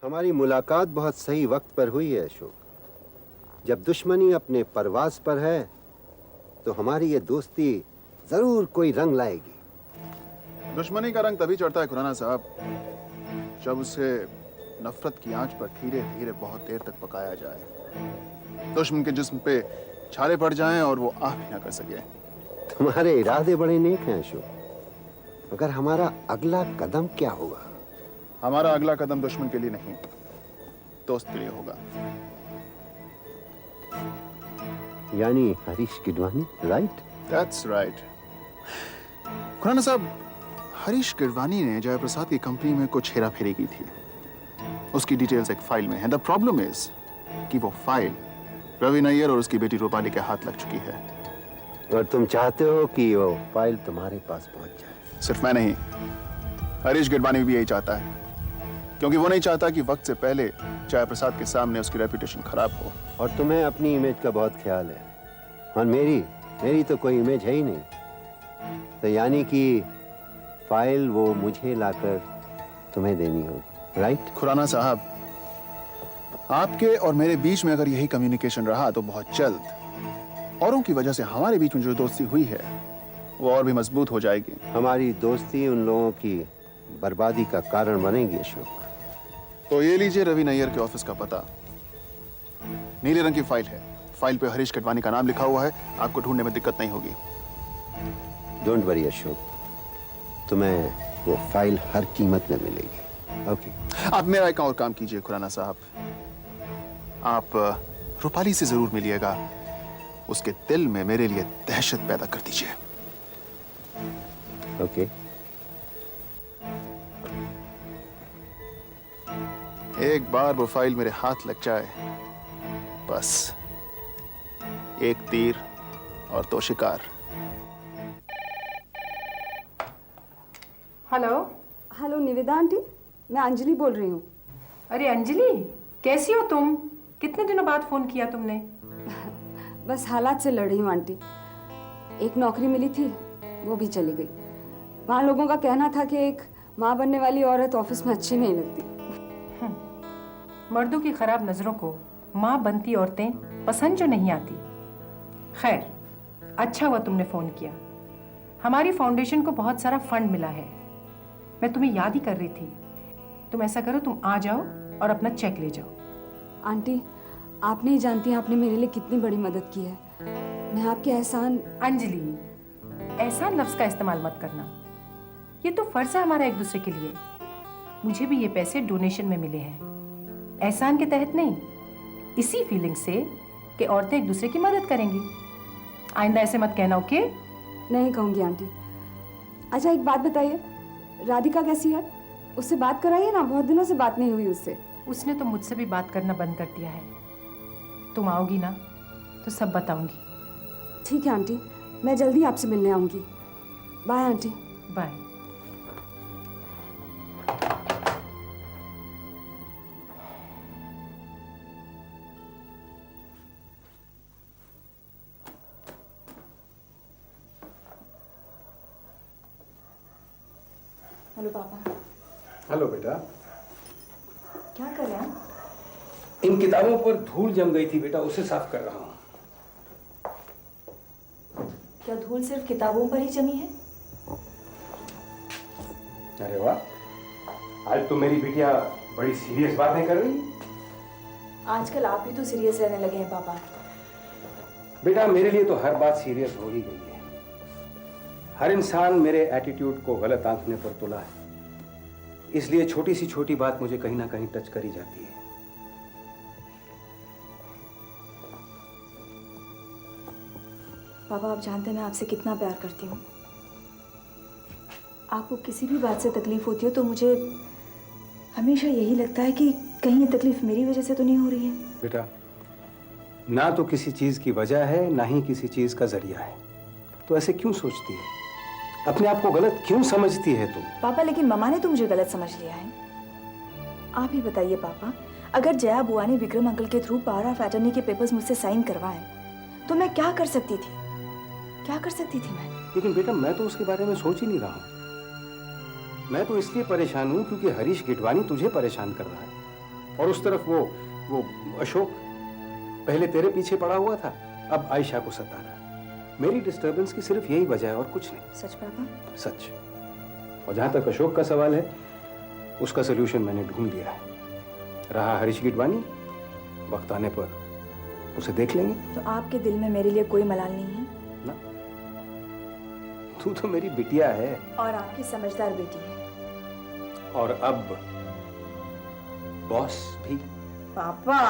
हमारी मुलाकात बहुत सही वक्त पर हुई है अशोक। जब दुश्मनी अपने परवास पर है तो हमारी ये दोस्ती जरूर कोई रंग लाएगी। दुश्मनी का रंग तभी चढ़ता है खुराना साहब जब उसे नफरत की आंच पर धीरे धीरे बहुत देर तक पकाया जाए, दुश्मन के जिस्म पे छाले पड़ जाएं और वो आह भी ना कर सके। तुम्हारे इरादे बड़े नेक हैं अशोक, मगर हमारा अगला कदम क्या होगा? हमारा अगला कदम दुश्मन के लिए नहीं, दोस्त के लिए होगा। यानी Harish Kidwani, right? That's right. Khurana Sahab, Harish Keeravani ने जयप्रसाद की कंपनी में कुछ हेराफेरी की थी। उसकी डिटेल्स एक फाइल में है। द प्रॉब्लम इज कि वो फाइल रवि नैयर और उसकी बेटी रूपाली के हाथ लग चुकी है। और तुम चाहते हो कि वो फाइल तुम्हारे पास पहुंच जाए? सिर्फ मैं नहीं, हरीश गिरवानी भी यही चाहता है, क्योंकि वो नहीं चाहता कि वक्त से पहले जयप्रसाद के सामने उसकी रेपुटेशन खराब हो। और तुम्हें अपनी इमेज का बहुत ख्याल है, और मेरी तो कोई इमेज है ही नहीं। तो यानी कि फाइल वो मुझे लाकर तुम्हें देनी होगी, राइट? खुराना साहब, आपके और मेरे बीच में अगर यही कम्युनिकेशन रहा तो बहुत जल्द औरों की वजह से हमारे बीच में जो दोस्ती हुई है वो और भी मजबूत हो जाएगी। हमारी दोस्ती उन लोगों की बर्बादी का कारण बनेगी अशोक। तो ये लीजिए रवि नैयर के ऑफिस का पता। नीले रंग की फाइल है, फाइल पे हरीश कटवानी का नाम लिखा हुआ है। आपको ढूंढने में दिक्कत नहीं होगी। डोंट वरी अशोक, तुम्हें वो फाइल हर कीमत में मिलेगी। ओके। आप मेरा एक और काम कीजिए खुराना साहब, आप रूपाली से जरूर मिलिएगा। उसके दिल में मेरे लिए दहशत पैदा कर दीजिए। ओके। एक बार वो फाइल मेरे हाथ लग जाए, बस एक तीर और दो शिकार। हेलो। हेलो निवेदा आंटी, मैं अंजलि बोल रही हूँ। अरे अंजलि, कैसी हो तुम? कितने दिनों बाद फोन किया तुमने? बस हालात से लड़ रही हूँ आंटी। एक नौकरी मिली थी, वो भी चली गई। वहाँ लोगों का कहना था कि एक माँ बनने वाली औरत ऑफिस में अच्छी नहीं लगती। मर्दों की खराब नजरों को माँ बनती औरतें पसंद जो नहीं आती। खैर, अच्छा हुआ तुमने फोन किया। हमारी फाउंडेशन को बहुत सारा फंड मिला है। मैं तुम्हें याद ही कर रही थी। तुम ऐसा करो, तुम आ जाओ और अपना चेक ले जाओ। आंटी, आप नहीं जानती आपने मेरे लिए कितनी बड़ी मदद की है। मैं आपके एहसान। अंजलि, एहसान लफ्ज का इस्तेमाल मत करना। ये तो फर्ज है हमारा एक दूसरे के लिए। मुझे भी ये पैसे डोनेशन में मिले हैं, एहसान के तहत नहीं, इसी फीलिंग से कि औरतें एक दूसरे की मदद करेंगी। आइंदा ऐसे मत कहना, ओके? नहीं कहूँगी आंटी। अच्छा एक बात बताइए, राधिका कैसी है? उससे बात कराइए ना, बहुत दिनों से बात नहीं हुई उससे। उसने तो मुझसे भी बात करना बंद कर दिया है। तुम आओगी ना तो सब बताऊंगी। ठीक है आंटी, मैं जल्दी आपसे मिलने आऊँगी। Bye aunty. Bye. Hello papa. Hello बेटा। क्या कर रहे हैं? इन किताबों पर धूल जम गई थी बेटा, उसे साफ कर रहा हूँ। क्या धूल सिर्फ किताबों पर ही जमी है? अरे वाह, आज तो मेरी बिटिया बड़ी सीरियस बातें कर रही है। आजकल आप भी तो सीरियस रहने लगे हैं पापा। बेटा मेरे लिए तो हर बात सीरियस हो ही गई है। हर इंसान मेरे एटीट्यूड को गलत आंकने पर तुला है, इसलिए छोटी सी छोटी बात मुझे कहीं ना कहीं टच कर ही जाती है। पापा, आप जानते हैं मैं आपसे कितना प्यार करती हूँ। आपको किसी भी बात से तकलीफ होती है तो मुझे हमेशा यही लगता है कि कहीं ये तकलीफ मेरी वजह से तो नहीं हो रही है। बेटा, ना तो किसी चीज की वजह है, ना ही किसी चीज का जरिया है, तो ऐसे क्यों सोचती है? अपने आप को गलत क्यों समझती है तुम? पापा, लेकिन मम्मा ने तो मुझे गलत समझ लिया है। आप ही बताइए पापा, अगर जया बुआ ने विक्रम अंकल के थ्रू पावर ऑफ अटर्नी के पेपर्स मुझसे साइन करवाए तो मैं क्या कर सकती थी? क्या कर सकती थी मैं? लेकिन बेटा मैं तो उसके बारे में सोच ही नहीं रहा हूं। मैं तो इसलिए परेशान हूं क्योंकि हरीश गिडवानी तुझे परेशान कर रहा है। और उस तरफ वो अशोक पहले तेरे पीछे पड़ा हुआ था, अब आयशा को सता रहा है। मेरी डिस्टरबेंस की सिर्फ यही वजह है और कुछ नहीं। सच पापा? सच। और जहां तक अशोक का सवाल है, उसका सोल्यूशन मैंने ढूंढ लिया है। रहा हरीश गिडवानी, वक्त आने पर उसे देख लेंगे। तो आपके दिल में मेरे लिए कोई मलाल नहीं है? ना, तू तो मेरी बिटिया है और आपकी समझदार बेटी है। और अब बॉस भी। पापा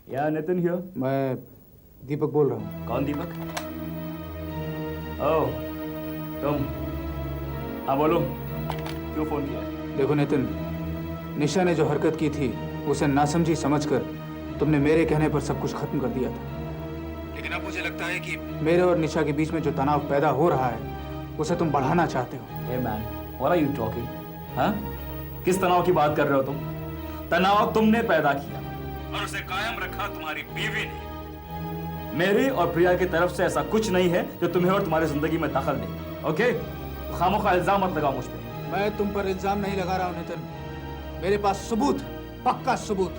या नितिन हियर। मैं दीपक बोल रहा हूँ। कौन दीपक? ओह, तुम। हाँ बोलो, क्यों फोन किया? देखो नितिन, निशा ने जो हरकत की थी उसे नासमझी समझकर तुमने मेरे कहने पर सब कुछ खत्म कर दिया था। लेकिन अब मुझे लगता है कि मेरे और निशा के बीच में जो तनाव पैदा हो रहा है उसे तुम बढ़ाना चाहते हो। Hey man, what are you talking? हाँ? किस तनाव की बात कर रहे हो तुम? तनाव तुमने पैदा किया और उसे कायम रखा तुम्हारी बीवी ने। मेरे और प्रिया की तरफ से ऐसा कुछ नहीं है जो तुम्हें और तुम्हारी जिंदगी में दखल दे। ओके? खामोखा इल्जाम मत लगाओ मुझ पे। मैं तुम पर इल्जाम नहीं लगा रहा हूँ नितिन, मेरे पास सबूत, पक्का सबूत।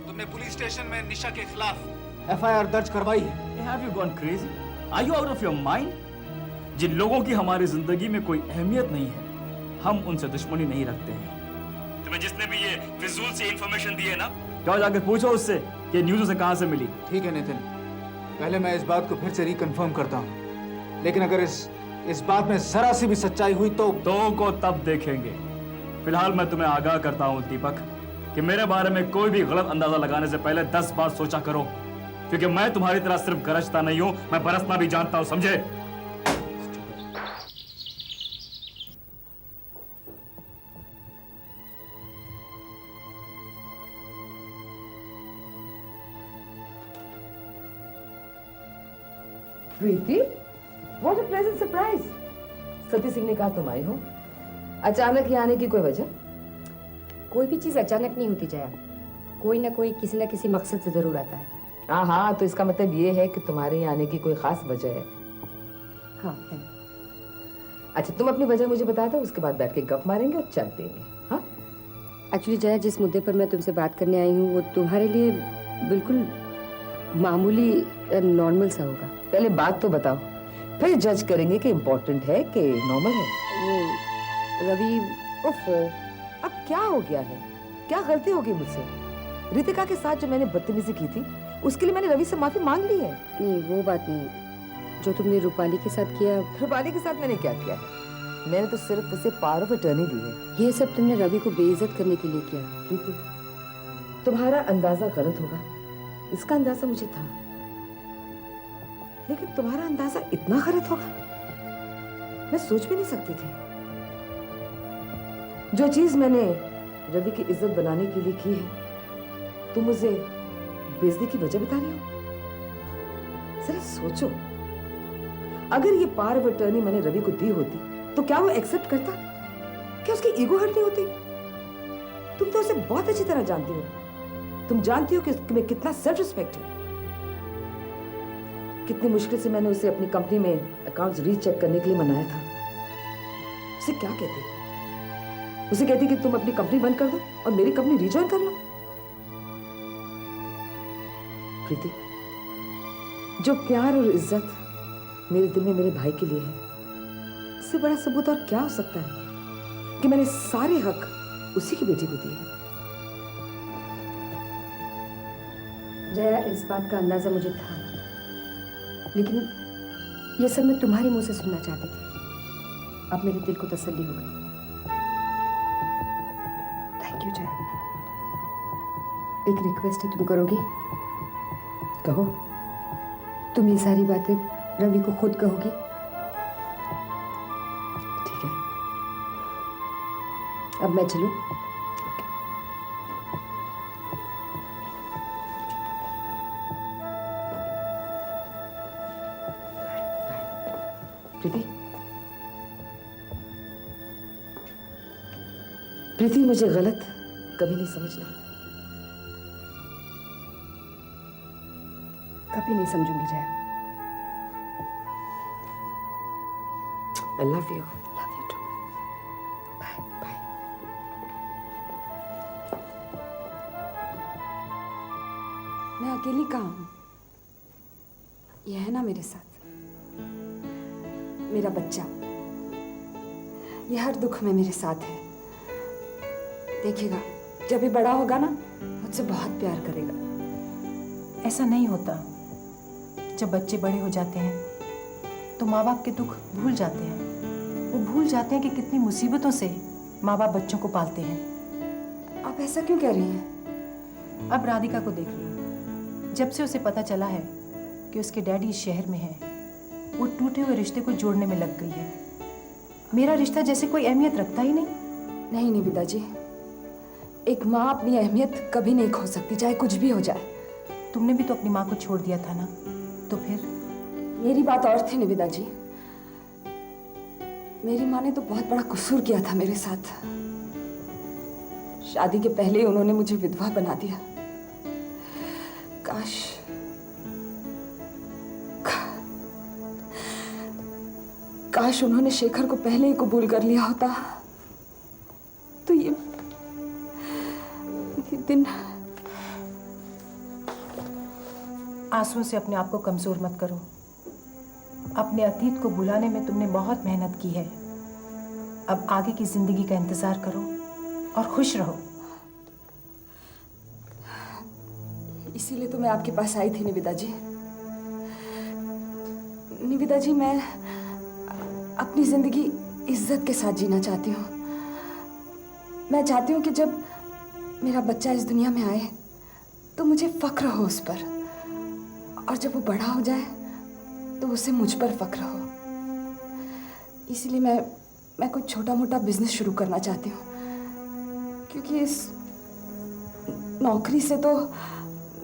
तुमने पुलिस स्टेशन में निशा के खिलाफ एफआईआर दर्ज करवाई है। Have you gone crazy? Are you out of your mind? जिन लोगों की हमारी जिंदगी में कोई अहमियत नहीं है, हम उनसे दुश्मनी नहीं रखते हैं। तुम्हें जिसने भी ये फिजूल सी इंफॉर्मेशन दी है ना, जाओ जाकर पूछो उससे कि न्यूज़ उसे कहां से मिली। ठीक है नितिन, पहले मैं इस बात को फिर से रिकन्फर्म करता हूँ, लेकिन अगर इस बात में जरा सी भी सच्चाई हुई तो को तब देखेंगे। फिलहाल मैं तुम्हें आगाह करता हूँ दीपक कि मेरे बारे में कोई भी गलत अंदाजा लगाने से पहले 10 बार सोचा करो, क्योंकि मैं तुम्हारी तरह सिर्फ गरजता नहीं हूं, मैं बरसना भी जानता हूं, समझे? प्रीति, व्हाट अ प्लेजेंट सरप्राइज। सती सिंह ने कहा तुम आई हो, अचानक ही आने की कोई वजह? कोई भी चीज अचानक नहीं होती जया, कोई ना कोई किसी ना किसी मकसद से जरूर आता है। हाँ, तो इसका मतलब ये है कि तुम्हारे यहाँ आने की कोई खास वजह है। हाँ है। अच्छा, तुम अपनी वजह मुझे बता दो, उसके बाद बैठ के गप मारेंगे और चल देंगे। हाँ, एक्चुअली जया, जिस मुद्दे पर मैं तुमसे बात करने आई हूँ वो तुम्हारे लिए बिल्कुल मामूली नॉर्मल सा होगा। पहले बात तो बताओ, फिर जज करेंगे कि इम्पोर्टेंट है कि नॉर्मल है। वो रवि, ओफो, अब क्या हो गया है? क्या गलती हो गई मुझसे? रितिका के साथ जो मैंने बदतमीजी की थी उसके लिए मैंने रवि से माफी मांग ली है। नहीं वो बात नहीं, जो तुमने रूपाली के साथ किया। रूपाली के साथ मैंने क्या किया है? मैंने तो सिर्फ उसे पावर ऑफ अटर्नी दी है। ये सब तुमने रवि को बेइज्जत करने के लिए किया। प्रीति, तुम्हारा अंदाजा गलत होगा, इसका अंदाजा मुझे था, लेकिन तुम्हारा अंदाजा इतना गलत होगा मैं सोच भी नहीं सकती थी। जो चीज मैंने रवि की इज्जत बनाने के लिए की है, तुम मुझे बेइज्जती की वजह बता रही हो? जरा सोचो, अगर ये पावर ऑफ अटर्नी मैंने रवि को दी होती तो क्या वो एक्सेप्ट करता? क्या उसकी ईगो हर्ट नहीं होती? तुम तो उसे बहुत अच्छी तरह जानती हो। तुम जानती हो कि उसमें कितना सेल्फ रिस्पेक्ट है। कितनी मुश्किल से मैंने उसे अपनी कंपनी में अकाउंट्स रीचेक करने के लिए मनाया था। उसे क्या कहती? उसे कहती कि तुम अपनी कंपनी बंद कर दो और मेरी कंपनी रीजॉइन कर लो। प्रीति, जो प्यार और इज्जत मेरे दिल में मेरे भाई के लिए है, इससे बड़ा सबूत और क्या हो सकता है कि मैंने सारे हक उसी की बेटी को दिए हैं। जया, इस बात का अंदाजा मुझे था, लेकिन ये सब मैं तुम्हारे मुंह से सुनना चाहती थी। अब मेरे दिल को तसल्ली हो गई। Thank you Jaya. एक रिक्वेस्ट है, तुम करोगी? कहो। तुम ये सारी बातें रवि को खुद कहोगी? ठीक है। अब मैं चलूं? प्रीति, प्रीति, मुझे गलत कभी नहीं समझना। कभी नहीं समझूंगी Jaya. I love you. Love you too. Bye bye. मैं अकेली कहाँ हूँ? यह है ना मेरे साथ, मेरा बच्चा। यह हर दुख में मेरे साथ है। देखिएगा, जब ये बड़ा होगा ना, मुझसे बहुत प्यार करेगा। ऐसा नहीं होता। जब बच्चे बड़े हो जाते हैं तो माँ बाप के दुख भूल जाते हैं। वो भूल जाते हैं कि कितनी मुसीबतों से माँ बाप बच्चों को पालते हैं। आप ऐसा क्यों कह रही हैं? अब राधिका को देख लो। जब से उसे पता चला है कि उसके डैडी इस शहर में हैं, वो टूटे हुए रिश्ते को जोड़ने में लग गई है। मेरा रिश्ता जैसे कोई अहमियत रखता ही नहीं। नहीं निविदा जी, एक माँ अपनी अहमियत कभी नहीं खो सकती, चाहे कुछ भी हो जाए। तुमने भी तो अपनी माँ को छोड़ दिया था ना, तो फिर? मेरी बात और थी निविदा जी। मेरी माँ ने तो बहुत बड़ा कसूर किया था मेरे साथ। शादी के पहले ही उन्होंने मुझे विधवा बना दिया। काश काश उन्होंने शेखर को पहले ही कबूल कर लिया होता, तो ये दिन। आंसुओं से अपने आप को कमजोर मत करो। अपने अतीत को भुलाने में तुमने बहुत मेहनत की है। अब आगे की जिंदगी का इंतजार करो और खुश रहो। इसीलिए तो मैं आपके पास आई थी निविदा जी। निविदा जी, मैं अपनी जिंदगी इज्जत के साथ जीना चाहती हूँ। मैं चाहती हूँ कि जब मेरा बच्चा इस दुनिया में आए तो मुझे फख्र हो उस पर, और जब वो बड़ा हो जाए तो उसे मुझ पर फख्र हो। इसीलिए मैं कोई छोटा मोटा बिजनेस शुरू करना चाहती हूँ, क्योंकि इस नौकरी से तो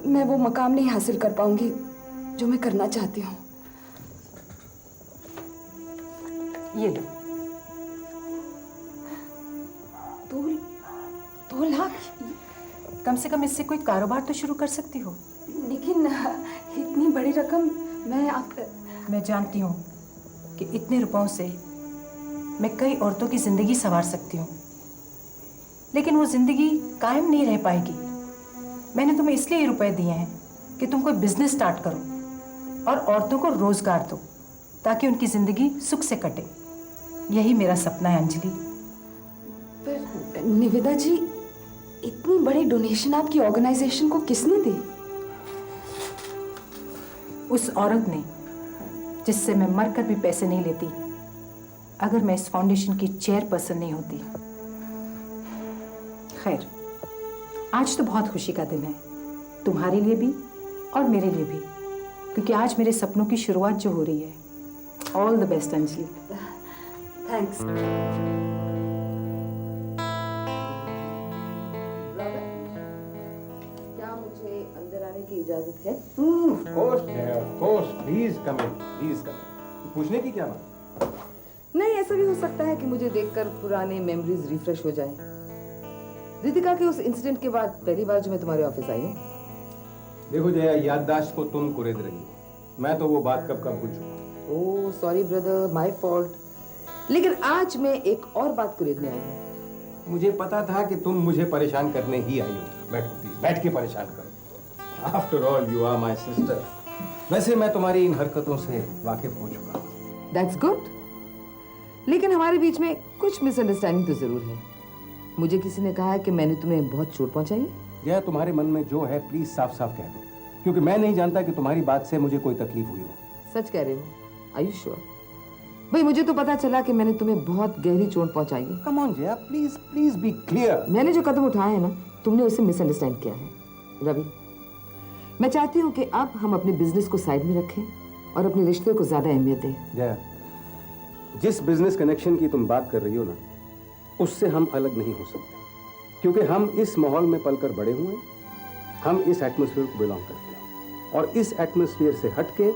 मैं वो मकाम नहीं हासिल कर पाऊंगी जो मैं करना चाहती हूँ। ये लो। 2 लाख? कम से कम इससे कोई कारोबार तो शुरू कर सकती हो। लेकिन इतनी बड़ी रकम मैं जानती हूँ कि इतने रुपयों से मैं कई औरतों की जिंदगी संवार सकती हूँ, लेकिन वो जिंदगी कायम नहीं रह पाएगी। मैंने तुम्हें इसलिए ये रुपए दिए हैं कि तुम कोई बिजनेस स्टार्ट करो और औरतों को रोजगार दो, ताकि उनकी जिंदगी सुख से कटे। यही मेरा सपना है अंजलि। पर निविदा जी, इतनी बड़ी डोनेशन आपकी ऑर्गेनाइजेशन को किसने दी? उस औरत ने जिससे मैं मरकर भी पैसे नहीं लेती, अगर मैं इस फाउंडेशन की चेयरपर्सन नहीं होती। खैर, आज तो बहुत खुशी का दिन है, तुम्हारे लिए भी और मेरे लिए भी, क्योंकि आज मेरे सपनों की शुरुआत जो हो रही है। All the best Anjali. Thanks. क्या मुझे अंदर आने की इजाजत है? Of course, please come in, please come in. पूछने की क्या बात? नहीं, ऐसा भी हो सकता है कि मुझे देखकर पुराने मेमोरीज रिफ्रेश हो जाएं। रितिका के उस इंसिडेंट के बाद पहली बार जो मैं तुम्हारे ऑफिस आई हूँ। देखो जया, याददाश्त को तुम कुरेद रही हो। मैं तो वो बात कब भूल चुका। Oh sorry brother, my fault. लेकिन आज मैं एक और बात कुरेदने आई हूँ। मुझे पता था कि तुम मुझे परेशान करने ही आई हो। बैठो प्लीज, बैठ के परेशान करो। After all you are my sister. वैसे मैं तुम्हारी इन हरकतों से वाकिफ हो चुका हूँ। That's good. लेकिन हमारे बीच में कुछ मिसअंडरस्टैंडिंग तो जरूर है। मुझे किसी ने कहा है कि मैंने तुम्हें बहुत चोट पहुंचाई है। जया, तुम्हारे मन में जो है प्लीज साफ साफ कह दो, क्योंकि मैं नहीं जानता कि तुम्हारी बात से मुझे कोई तकलीफ हुई हो। सच कह रहे हो? Are you sure? भाई, मुझे तो पता चला कि मैंने तुम्हें बहुत गहरी चोट पहुंचाई है। Come on Jaya, please please be clear. मैंने जो कदम उठाए हैं ना, तुमने उसे मिसअंडरस्टैंड किया है। रवि, मैं चाहती हूँ कि अब हम अपने बिजनेस को साइड में रखें और अपने रिश्ते को ज्यादा अहमियत दें। जया, जिस बिजनेस कनेक्शन की तुम बात कर रही हो ना, उससे हम अलग नहीं हो सकते, क्योंकि हम इस माहौल में पलकर बड़े हुए हैं। हम इस एटमॉस्फेयर को बिलोंग करते हैं, और इस एटमॉस्फेयर से हटके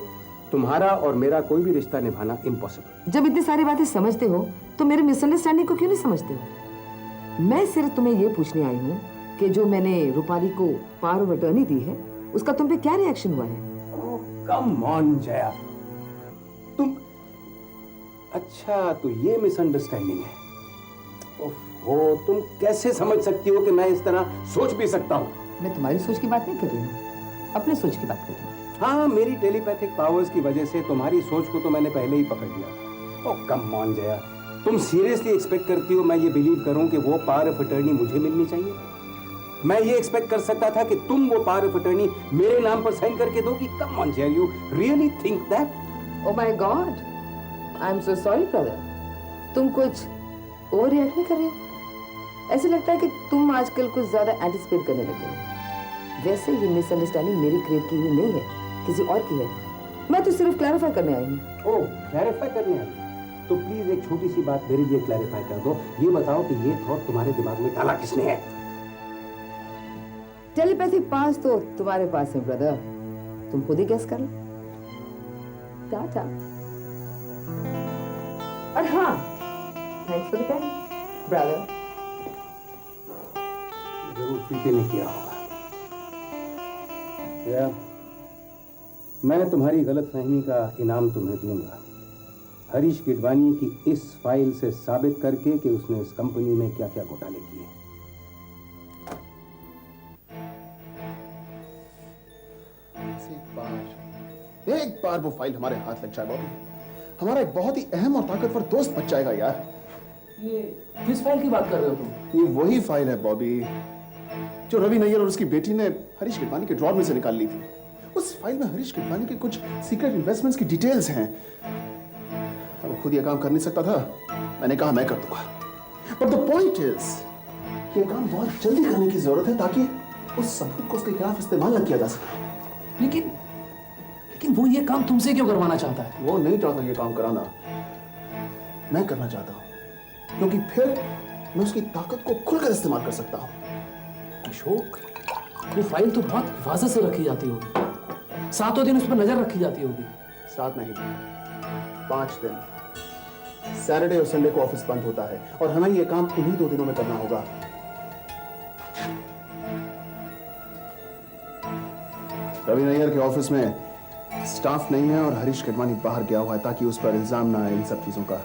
तुम्हारा और मेरा कोई भी रिश्ता निभाना इम्पॉसिबल। जब इतनी सारी बातें समझते हो तो मेरे मिसअंडरस्टैंडिंग को क्यों नहीं समझते हो? मैं सिर्फ तुम्हें ये पूछने आई हूँ कि जो मैंने रूपाली को पावर ऑफ अटर्नी दी है, उसका तुम पे क्या रिएक्शन हुआ है? कम ऑन जया, तुम अच्छा, तो ये मिसअंडरस्टैंडिंग है। ओहो, तुम कैसे समझ सकती हो कि मैं इस तरह सोच भी सकता हूँ? मैं तुम्हारी सोच की बात नहीं कर रही हूँ, अपनी सोच की बात कर रही हूँ। हाँ, मेरी टेलीपैथिक पावर्स की वजह से तुम्हारी सोच को तो मैंने पहले ही पकड़ लिया था। ओह कम ऑन जया, तुम सीरियसली एक्सपेक्ट करती हो मैं ये बिलीव करूं कि वो पावर ऑफ अटर्नी मुझे मिलनी चाहिए? मैं ये एक्सपेक्ट कर सकता था कि तुम वो पावर ऑफ अटर्नी मेरे नाम पर साइन करके दोगी? Come on Jaya, you really think that? Oh my God, I am so sorry brother. तुम कुछ ओवर रिएक्ट नहीं कर रहे हो? ऐसे लगता है कि तुम आजकल कुछ ज्यादा एंटिसिपेट करने लगे हो। वैसे ये मिसअंडरस्टैंडिंग मेरी क्रिएट की हुई नहीं है, किसी और की है। मैं तो सिर्फ क्लैरिफाई करने आई हूँ। ओह, क्लैरिफाई करने आई? तो प्लीज एक छोटी सी बात मेरे लिए क्लैरिफाई कर दो। ये बताओ कि ये थॉट तुम्हारे दिमाग में डाला किसने है? टेलीपैथिक पास तो तुम्हारे पास है ब्रदर, तुम खुद ही गेस कर लो। टाटा। और हाँ, thanks for the pen brother. जरूर प्रीति ने किया होगा। या मैं तुम्हारी गलतफहमी का इनाम तुम्हें दूंगा, हरीश गिडवानी की इस फाइल से साबित करके कि उसने इस कंपनी में क्या क्या घोटाले किए। एक बार वो फाइल हमारे हाथ लग जाए बॉबी, हमारा एक बहुत ही अहम और ताकतवर दोस्त बच जाएगा यार। ये किस फाइल की बात कर रहे हो तुम? ये वही फाइल है बॉबी जो रवि नैयर और उसकी बेटी ने हरीश गिडवानी के ड्रॉर में से निकाल ली थी। उस फाइल में हरीश गिडवानी के कुछ सीक्रेट इन्वेस्टमेंट्स की डिटेल्स हैं। वो खुद ये काम कर नहीं सकता था, मैंने कहा मैं कर दूंगा। बट द पॉइंट इज ये काम बहुत जल्दी करने की जरूरत है ताकि उस सबूत को उसके खिलाफ इस्तेमाल न किया जा सके। लेकिन वो ये काम तुमसे क्यों करवाना चाहता है? वो नहीं चाहता ये काम कराना, मैं करना चाहता हूँ, क्योंकि फिर मैं उसकी ताकत को खुलकर इस्तेमाल कर सकता हूँ। अशोक, वो फाइल तो बहुत हिफाजत से रखी जाती होगी, सातों दिन उस पर नजर रखी जाती होगी। 7 नहीं, 5 दिन। सैटरडे और संडे को ऑफिस बंद होता है और हमें ये काम उन्हीं 2 दिनों में करना होगा। रवि नैयर के ऑफिस में स्टाफ नहीं है और हरीश गिडवानी बाहर गया हुआ है ताकि उस पर इल्जाम ना आए इन सब चीजों का।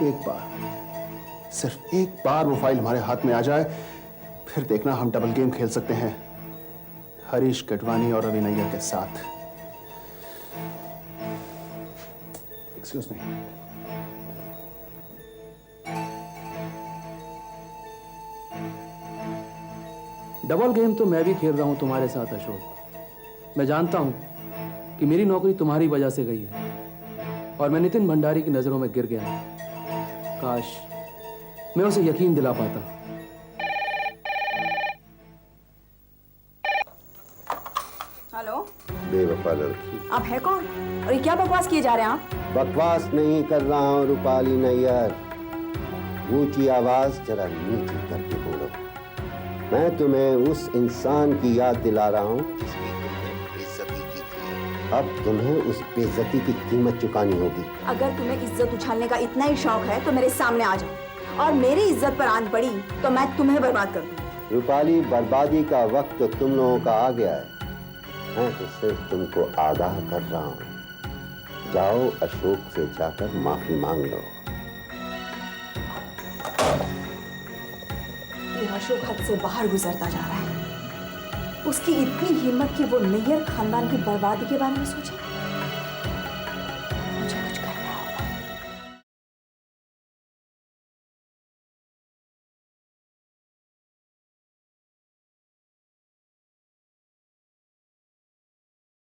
एक बार, सिर्फ एक बार वो फाइल हमारे हाथ में आ जाए, फिर देखना हम डबल गेम खेल सकते हैं हरीश गिडवानी और रवि नैयर के साथ। Excuse me. डबल गेम तो मैं भी खेल रहा हूं तुम्हारे साथ अशोक। मैं जानता हूं कि मेरी नौकरी तुम्हारी वजह से गई है और मैं नितिन भंडारी की नजरों में गिर गया हूं। काश मैं उसे यकीन दिला पाता। हेलो, बेवफा लड़की। आप है कौन और ये क्या बकवास किए जा रहे हैं आप? बकवास नहीं कर रहा हूँ रूपाली नैयर, ऊंची आवाज जरा नीची करके बोलो। मैं तुम्हें उस इंसान की याद दिला रहा हूँ जिसकी तुमने बेइज्जती की थी। अब तुम्हें उस बेइज्जती की कीमत चुकानी होगी। अगर तुम्हें इज्जत उछालने का इतना ही शौक है तो मेरे सामने आ जाओ और मेरी इज्जत पर आंच पड़ी तो मैं तुम्हें बर्बाद कर दूंगी। रूपाली, बर्बादी का वक्त तो तुम लोगों का आ गया है। मैं तो सिर्फ तुमको आगाह कर रहा हूँ। जाओ अशोक से जाकर माफी मांग लो। ये अशोक हद से बाहर गुजरता जा रहा है। उसकी इतनी हिम्मत कि वो नैयर खानदान की बर्बादी के बारे में सोचे। मुझे कुछ